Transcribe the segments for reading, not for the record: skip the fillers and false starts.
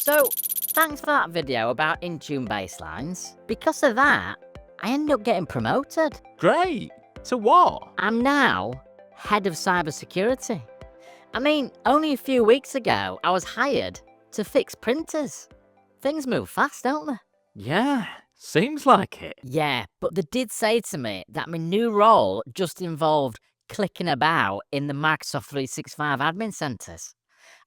So, thanks for that video about Intune baselines. Because of that, I ended up getting promoted. Great! To what? I'm now head of cybersecurity. I mean, only a few weeks ago, I was hired to fix printers. Things move fast, don't they? Yeah, seems like it. Yeah, but they did say to me that my new role just involved clicking about in the Microsoft 365 admin centers.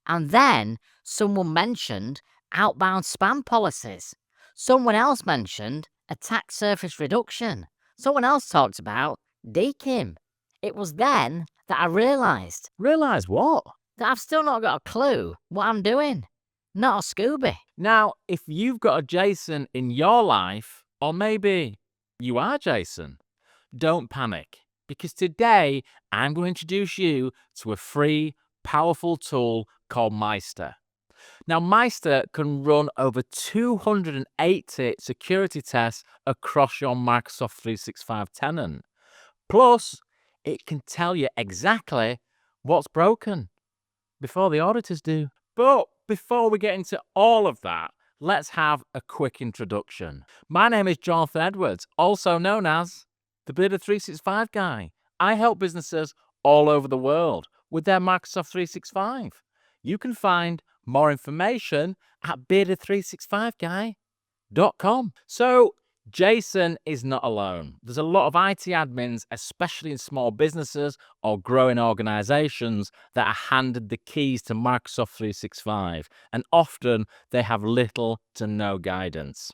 And then someone mentioned outbound spam policies. Someone else mentioned attack surface reduction. Someone else talked about DKIM. It was then that I realised Realise what? that I've still not got a clue what I'm doing. Not a Scooby. Now, if you've got a Jason in your life, or maybe you are Jason, don't panic, because today I'm going to introduce you to a free, powerful tool called Maester. Now, Maester can run over 280 security tests across your Microsoft 365 tenant. Plus, it can tell you exactly what's broken before the auditors do. But before we get into all of that, let's have a quick introduction. My name is Jonathan Edwards, also known as the Bearded 365 guy. I help businesses all over the world with their Microsoft 365. You can find more information at bearded365guy.com. So, Jason is not alone. There's a lot of IT admins, especially in small businesses or growing organizations, that are handed the keys to Microsoft 365, and often they have little to no guidance.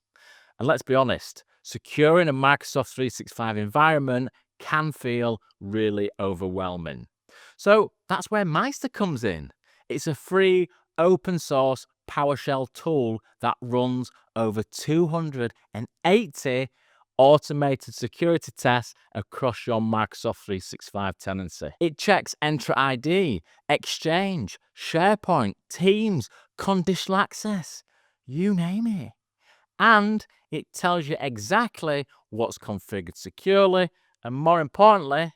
And let's be honest, securing a Microsoft 365 environment can feel really overwhelming. So that's where Maester comes in. It's a free, open source PowerShell tool that runs over 280 automated security tests across your Microsoft 365 tenancy. It checks Entra ID, Exchange, SharePoint, Teams, Conditional Access, you name it. And it tells you exactly what's configured securely, and more importantly,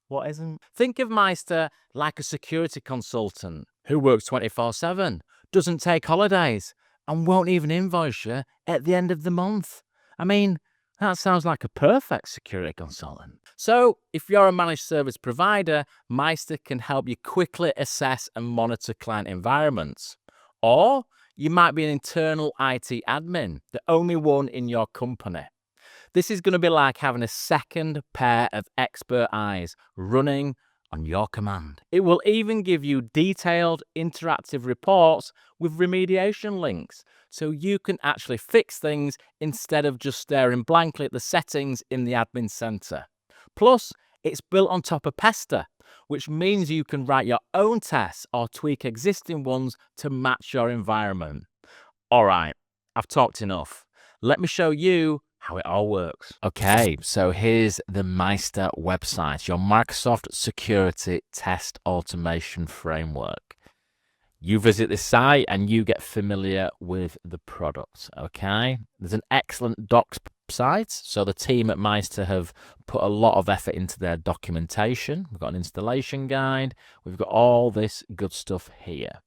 what isn't. Think of Maester like a security consultant who works 24/7, doesn't take holidays, and won't even invoice you at the end of the month. I mean, that sounds like a perfect security consultant. So, if you're a managed service provider, Maester can help you quickly assess and monitor client environments. Or you might be an internal IT admin, the only one in your company. This is going to be like having a second pair of expert eyes running on your command. It will even give you detailed interactive reports with remediation links, so you can actually fix things instead of just staring blankly at the settings in the admin center. Plus, it's built on top of Pester, which means you can write your own tests or tweak existing ones to match your environment. All right, I've talked enough. Let me show you how it all works. Okay, so here's the Maester website, your Microsoft Security Test Automation Framework. You visit this site and you get familiar with the product, okay? There's an excellent docs site, so the team at Maester have put a lot of effort into their documentation. We've got an installation guide. We've got all this good stuff here.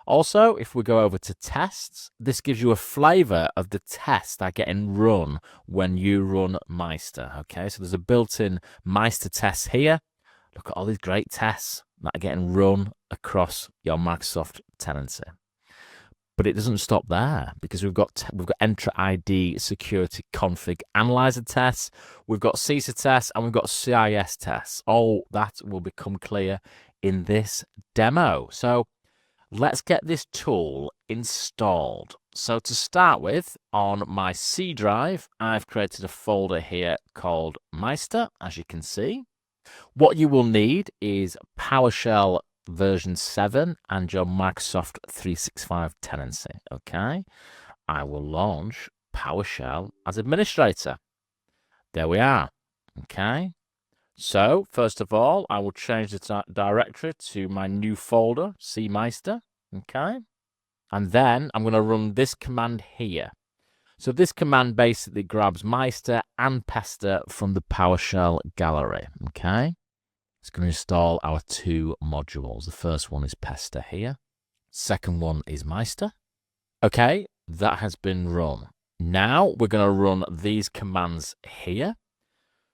Also, if we go over to tests, this gives you a flavor of the tests that are getting run when you run Maester. Okay, so there's a built-in Maester test here. Look at all these great tests that are getting run across your Microsoft tenancy. But it doesn't stop there, because we've got Entra ID security config analyzer tests, we've got CISA tests, and we've got CIS tests. All that will become clear in this demo. So let's get this tool installed. So to start with, on my C drive, I've created a folder here called Maester, as you can see. What you will need is PowerShell version 7 and your Microsoft 365 tenancy, okay? I will launch PowerShell as administrator. There we are, okay? So, first of all, I will change the directory to my new folder, CMaester, okay? And then I'm going to run this command here. So this command basically grabs Maester and Pester from the PowerShell gallery, okay? It's going to install our two modules. The first one is Pester here. Second one is Maester. Okay, that has been run. Now we're going to run these commands here.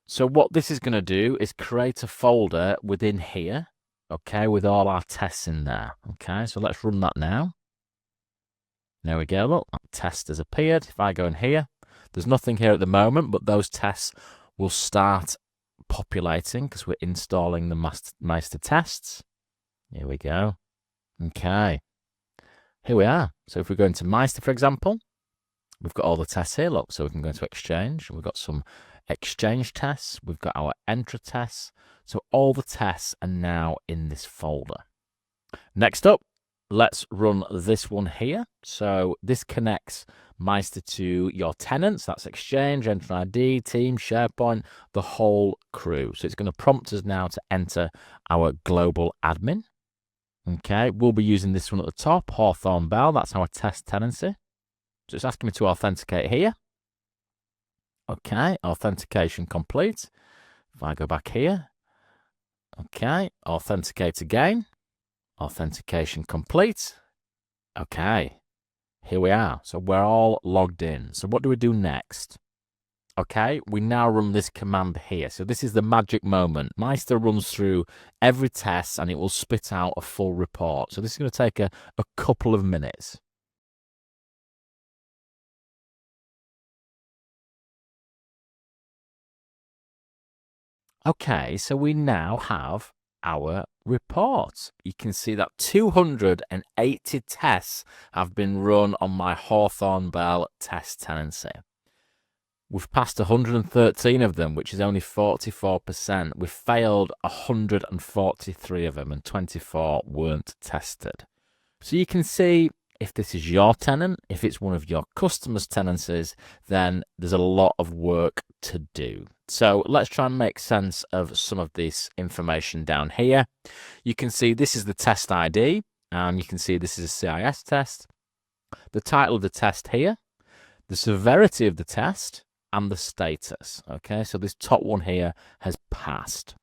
So what this is going to do is create a folder within here, okay, with all our tests in there. Okay, so let's run that now. There we go, look, that test has appeared. If I go in here, there's nothing here at the moment, but those tests will start populating because we're installing the Maester Tests. Here we go. Okay, here we are. So if we go into Maester, for example, we've got all the tests here, look, so we can go into Exchange. We've got some Exchange tests. We've got our Entra tests. So all the tests are now in this folder. Next up, let's run this one here. So this connects Maester to your tenants. That's Exchange, Entra ID, Team, SharePoint, the whole crew. So it's going to prompt us now to enter our global admin. Okay, we'll be using this one at the top, Hawthorne Bell. That's our test tenancy. So it's asking me to authenticate here. Okay, authentication complete. If I go back here, okay, authenticate again. Authentication complete. Okay, here we are. So we're all logged in. So what do we do next? Okay, we now run this command here. So this is the magic moment. Maester runs through every test and it will spit out a full report. So this is going to take a couple of minutes. Okay, so we now have our report. You can see that 280 tests have been run on my Hawthorne Bell test tenancy. We've passed 113 of them, which is only 44%. We've failed 143 of them, and 24 weren't tested. So you can see if this is your tenant, if it's one of your customers' tenancies, then there's a lot of work to do. So let's try and make sense of some of this information down here. You can see this is the test ID, and you can see this is a CIS test. The title of the test here, the severity of the test, and the status. Okay, so this top one here has passed.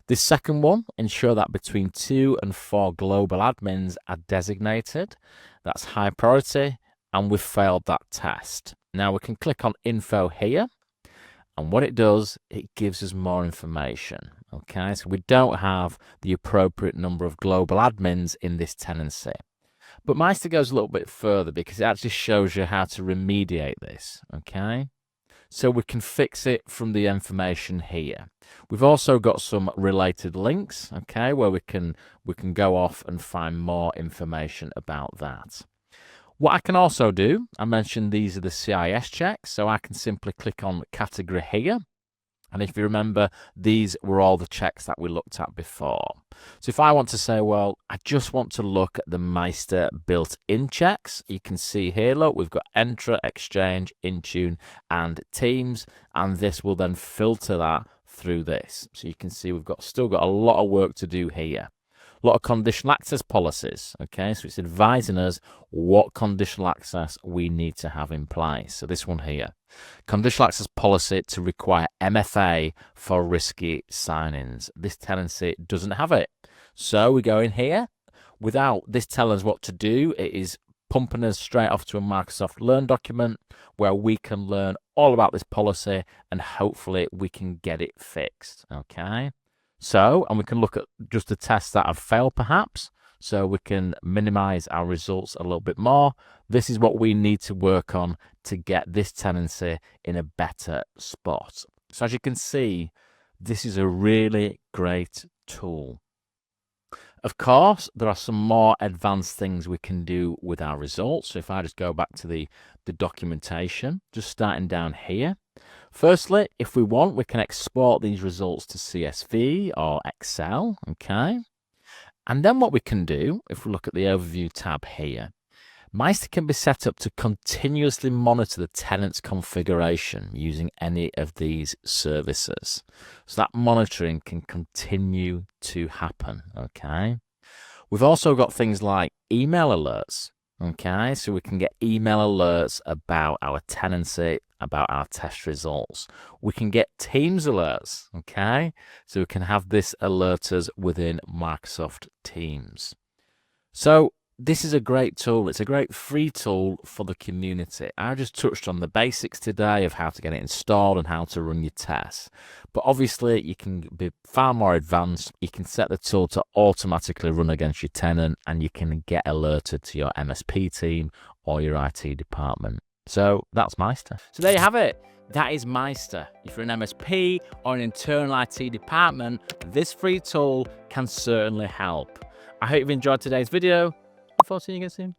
This second one, ensure that between 2 and 4 global admins are designated. That's high priority, and we've failed that test. Now we can click on info here, and what it does, it gives us more information. Okay, so we don't have the appropriate number of global admins in this tenancy. But Maester goes a little bit further because it actually shows you how to remediate this. Okay, so we can fix it from the information here. We've also got some related links, okay, where we can go off and find more information about that. What I can also do, I mentioned these are the CIS checks, so I can simply click on category here. And if you remember, these were all the checks that we looked at before. So if I want to say, well, I just want to look at the Maester built-in checks, you can see here, look, we've got Entra, Exchange, Intune, and Teams, and this will then filter that through this. So you can see we've still got a lot of work to do here. A lot of conditional access policies, okay? So it's advising us what conditional access we need to have in place. So this one here, conditional access policy to require MFA for risky sign-ins. This tenancy doesn't have it. So we go in here, without this telling us what to do, it is pumping us straight off to a Microsoft Learn document where we can learn all about this policy and hopefully we can get it fixed, okay? So, and we can look at just the tests that have failed perhaps, so we can minimize our results a little bit more. This is what we need to work on to get this tenancy in a better spot. So as you can see, this is a really great tool. Of course, there are some more advanced things we can do with our results. So if I just go back to the documentation, just starting down here. Firstly, if we want, we can export these results to CSV or Excel, okay? And then what we can do, if we look at the Overview tab here, Maester can be set up to continuously monitor the tenant's configuration using any of these services. So that monitoring can continue to happen, okay? We've also got things like email alerts, okay? So we can get email alerts about our tenancy, about our test results. We can get Teams alerts, okay? So we can have this alert us within Microsoft Teams. So this is a great tool. It's a great free tool for the community. I just touched on the basics today of how to get it installed and how to run your tests. But obviously, you can be far more advanced. You can set the tool to automatically run against your tenant, and you can get alerted to your MSP team or your IT department. So that's Maester. So there you have it. That is Maester. If you're an MSP or an internal IT department, this free tool can certainly help. I hope you've enjoyed today's video. Look forward to seeing you again soon.